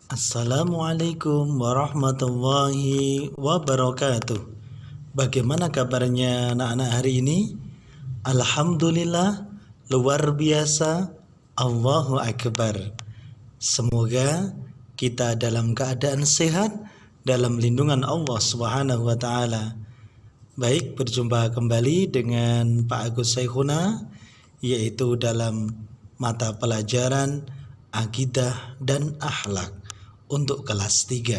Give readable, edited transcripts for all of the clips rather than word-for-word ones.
Assalamualaikum warahmatullahi wabarakatuh. Bagaimana kabarnya anak-anak hari ini? Alhamdulillah, luar biasa. Allahu Akbar. Semoga kita dalam keadaan sehat dalam lindungan Allah Subhanahu wa taala. Baik, berjumpa kembali dengan Pak Agus Saikhuna, yaitu dalam mata pelajaran Akidah dan Akhlak untuk kelas 3.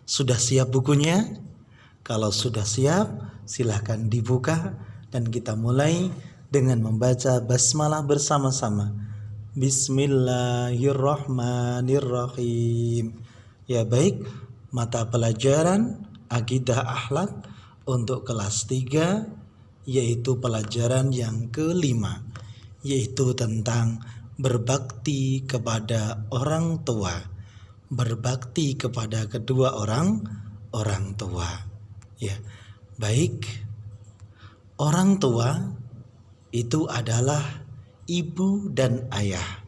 Sudah siap bukunya? Kalau sudah siap, silahkan dibuka dan kita mulai dengan membaca basmalah bersama-sama. Bismillahirrahmanirrahim. Ya baik, mata pelajaran Akidah Akhlak untuk kelas 3 yaitu pelajaran yang kelima, yaitu tentang berbakti kepada orang tua. Berbakti kepada kedua orang tua. Ya, baik. Orang tua itu adalah ibu dan ayah.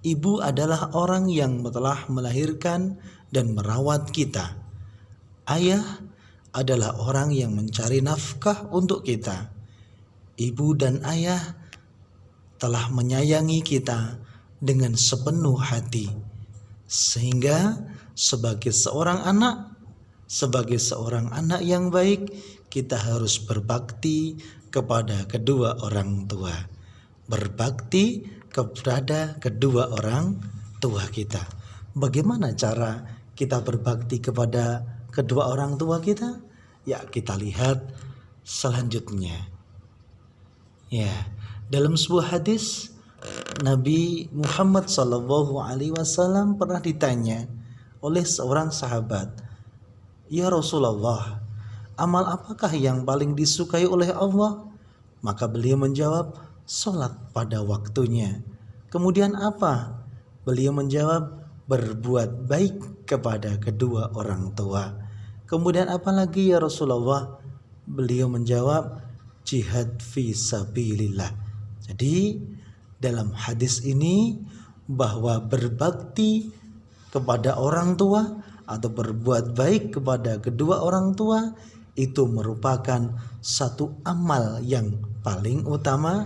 Ibu adalah orang yang telah melahirkan dan merawat kita. Ayah adalah orang yang mencari nafkah untuk kita. Ibu dan ayah telah menyayangi kita dengan sepenuh hati. Sehingga sebagai seorang anak yang baik, kita harus berbakti kepada kedua orang tua. Berbakti kepada kedua orang tua kita. Bagaimana cara kita berbakti kepada kedua orang tua kita? Ya, kita lihat selanjutnya. Ya, dalam sebuah hadis Nabi Muhammad SAW pernah ditanya oleh seorang sahabat, "Ya Rasulullah, amal apakah yang paling disukai oleh Allah?" Maka beliau menjawab, "Salat pada waktunya." Kemudian apa? Beliau menjawab, "Berbuat baik kepada kedua orang tua." Kemudian apa lagi ya Rasulullah? Beliau menjawab, "Jihad fi sabilillah." Jadi dalam hadis ini bahwa berbakti kepada orang tua atau berbuat baik kepada kedua orang tua itu merupakan satu amal yang paling utama,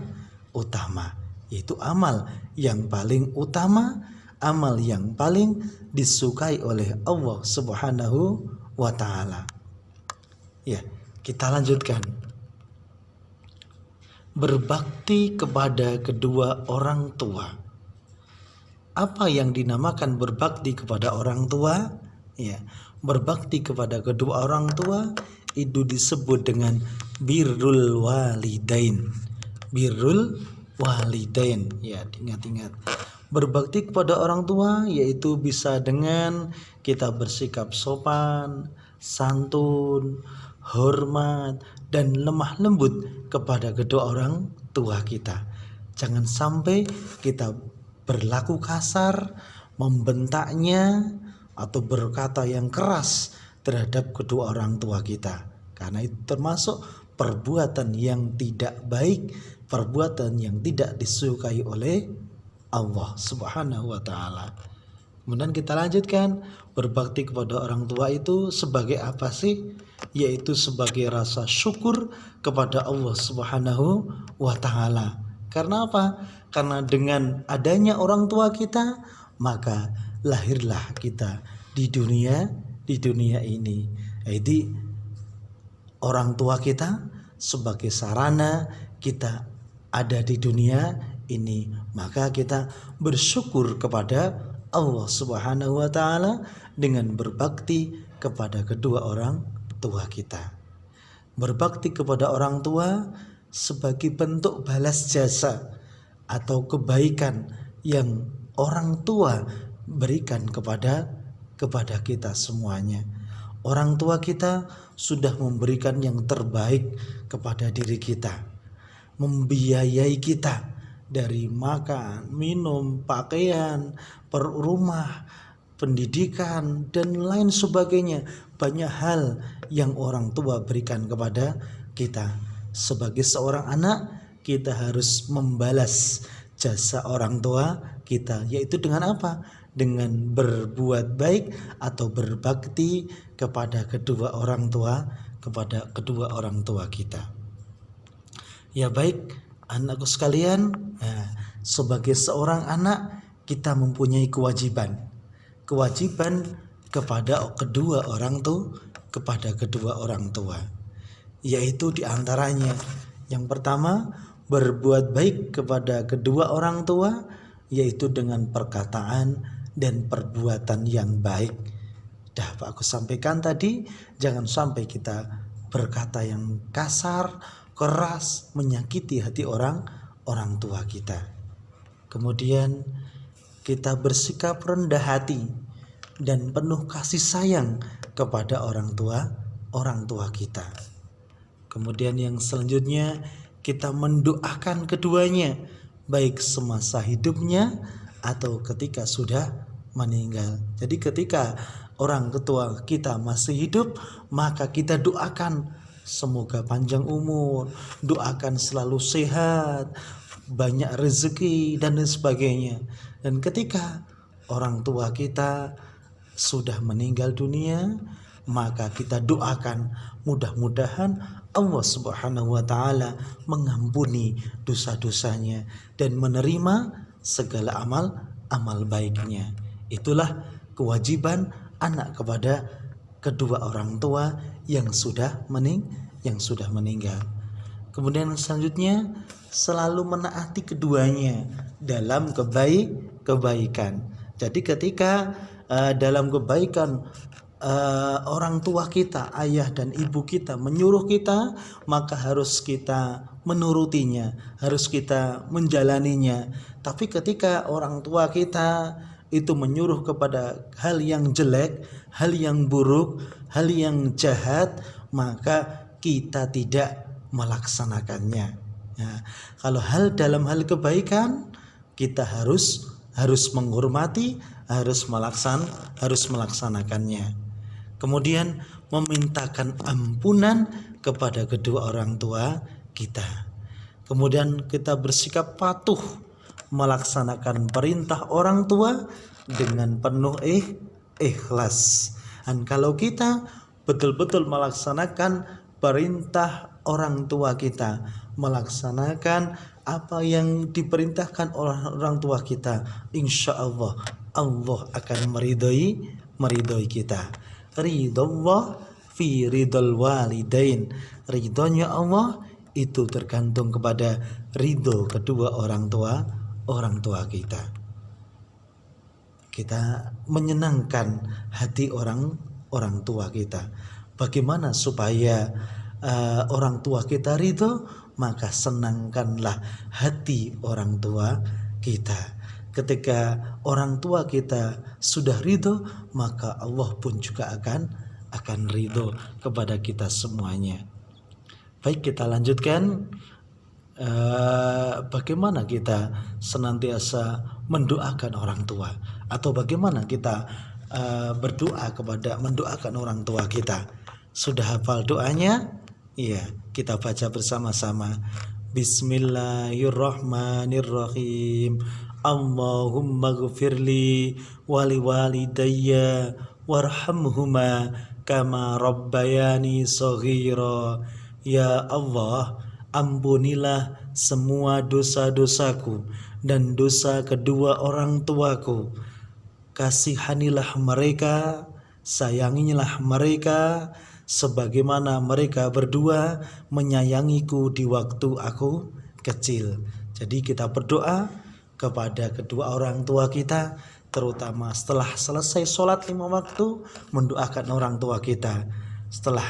yaitu amal yang paling utama, amal yang paling disukai oleh Allah Subhanahu wa taala. Ya, kita lanjutkan. Berbakti kepada kedua orang tua. Apa yang dinamakan berbakti kepada orang tua? Ya, berbakti kepada kedua orang tua itu disebut dengan birrul walidain. Birrul walidain. Ya, ingat-ingat. Berbakti kepada orang tua yaitu bisa dengan kita bersikap sopan, santun, hormat, dan lemah lembut kepada kedua orang tua kita. Jangan sampai kita berlaku kasar, membentaknya, atau berkata yang keras terhadap kedua orang tua kita. Karena itu termasuk perbuatan yang tidak baik, perbuatan yang tidak disukai oleh Allah Subhanahu wa taala. Kemudian kita lanjutkan, berbakti kepada orang tua itu sebagai apa sih? Yaitu sebagai rasa syukur kepada Allah Subhanahu wa taala. Karena apa? Karena dengan adanya orang tua kita, maka lahirlah kita di dunia ini. Jadi orang tua kita sebagai sarana kita ada di dunia ini, maka kita bersyukur kepada Allah Subhanahu wa taala dengan berbakti kepada kedua orang tua kita. Berbakti kepada orang tua sebagai bentuk balas jasa atau kebaikan yang orang tua berikan kepada kita semuanya. Orang tua kita sudah memberikan yang terbaik kepada diri kita, membiayai kita dari makan, minum, pakaian, rumah, pendidikan, dan lain sebagainya. Banyak hal yang orang tua berikan kepada kita. Sebagai seorang anak, kita harus membalas jasa orang tua kita, yaitu dengan apa? dengan berbuat baik atau berbakti kepada kedua orang tua kita. Ya baik, anakku sekalian, sebagai seorang anak kita mempunyai kewajiban kepada kedua orang tua, yaitu diantaranya yang pertama, berbuat baik kepada kedua orang tua, yaitu dengan perkataan dan perbuatan yang baik. Dah aku sampaikan tadi, jangan sampai kita berkata yang kasar, keras, menyakiti hati orang tua kita. Kemudian kita bersikap rendah hati dan penuh kasih sayang kepada orang tua kita. Kemudian yang selanjutnya, kita mendoakan keduanya baik semasa hidupnya atau ketika sudah meninggal. Jadi ketika orang tua kita masih hidup, maka kita doakan semoga panjang umur, doakan selalu sehat, banyak rezeki dan lain sebagainya. Dan ketika orang tua kita sudah meninggal dunia, maka kita doakan mudah-mudahan Allah Subhanahu wa taala mengampuni dosa-dosanya dan menerima segala amal baiknya. Itulah kewajiban anak kepada kedua orang tua yang sudah meninggal. Kemudian selanjutnya, selalu menaati keduanya dalam kebaikan. Jadi ketika dalam kebaikan orang tua kita, ayah dan ibu kita menyuruh kita, maka harus kita menurutinya, harus kita menjalaninya. Tapi ketika orang tua kita itu menyuruh kepada hal yang jelek, hal yang buruk, hal yang jahat, maka kita tidak melaksanakannya. Nah, kalau dalam hal kebaikan, kita harus menghormati, harus melaksanakannya. Kemudian memintakan ampunan kepada kedua orang tua kita. Kemudian kita bersikap patuh melaksanakan perintah orang tua dengan penuh ikhlas. Dan kalau kita betul-betul melaksanakan perintah orang tua kita, melaksanakan apa yang diperintahkan oleh orang tua kita, insya Allah akan meridhoi kita. Ridullah fi ridul walidain. Ridhonya Allah itu tergantung kepada ridho kedua orang tua kita. Kita menyenangkan hati orang tua kita. Bagaimana supaya orang tua kita ridho? Maka senangkanlah hati orang tua kita. Ketika orang tua kita sudah ridho, maka Allah pun juga akan ridho kepada kita semuanya. Baik, kita lanjutkan. Bagaimana kita senantiasa mendoakan orang tua, atau bagaimana kita mendoakan orang tua kita. Sudah hafal doanya? Iya, kita baca bersama-sama. Bismillahirrahmanirrahim. Allahumma ghfirli wali walidayya warhamhuma kama rabbayani shaghira. Ya Allah, ampunilah semua dosa-dosaku dan dosa kedua orang tuaku. Kasihanilah mereka, sayangilah mereka sebagaimana mereka berdua menyayangiku di waktu aku kecil. Jadi kita berdoa kepada kedua orang tua kita, terutama setelah selesai sholat 5 waktu, mendoakan orang tua kita. Setelah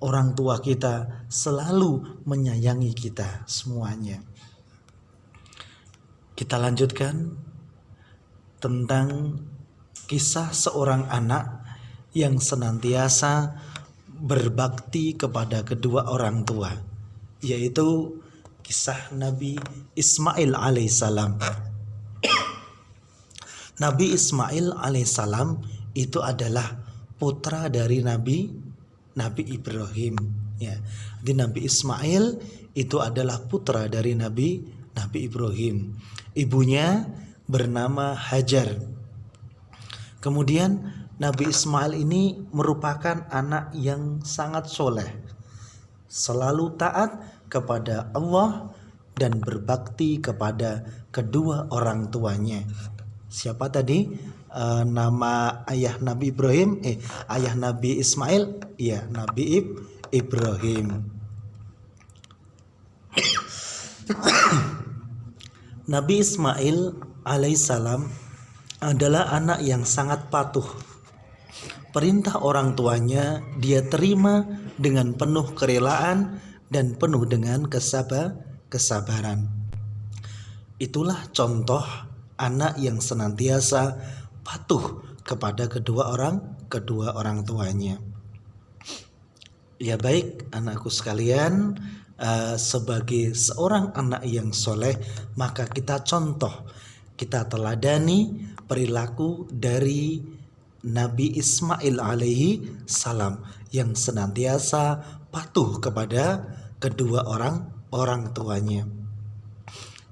orang tua kita selalu menyayangi kita semuanya. Kita lanjutkan tentang kisah seorang anak yang senantiasa berbakti kepada kedua orang tua, yaitu kisah Nabi Ismail alaihissalam. Nabi Ismail alaihissalam itu adalah putra dari Nabi Ibrahim. Ya, jadi Nabi Ismail itu adalah putra dari Nabi Ibrahim. Ibunya bernama Hajar. Kemudian Nabi Ismail ini merupakan anak yang sangat soleh, selalu taat kepada Allah dan berbakti kepada kedua orang tuanya. Siapa tadi? Nama ayah Nabi Ibrahim, ayah Nabi Ismail, ya Nabi Ibrahim. Nabi Ismail alaihissalam adalah anak yang sangat patuh. Perintah orang tuanya dia terima dengan penuh kerelaan dan penuh dengan kesabaran. Itulah contoh anak yang senantiasa patuh kepada kedua orang tuanya. Ya baik anakku sekalian, sebagai seorang anak yang soleh, maka kita teladani perilaku dari Nabi Ismail alaihi salam yang senantiasa patuh kepada kedua orang tuanya.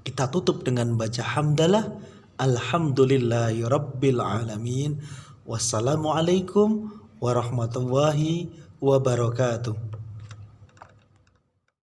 Kita tutup dengan baca hamdalah. Alhamdulillahirabbil alamin. Wassalamualaikum warahmatullahi wabarakatuh.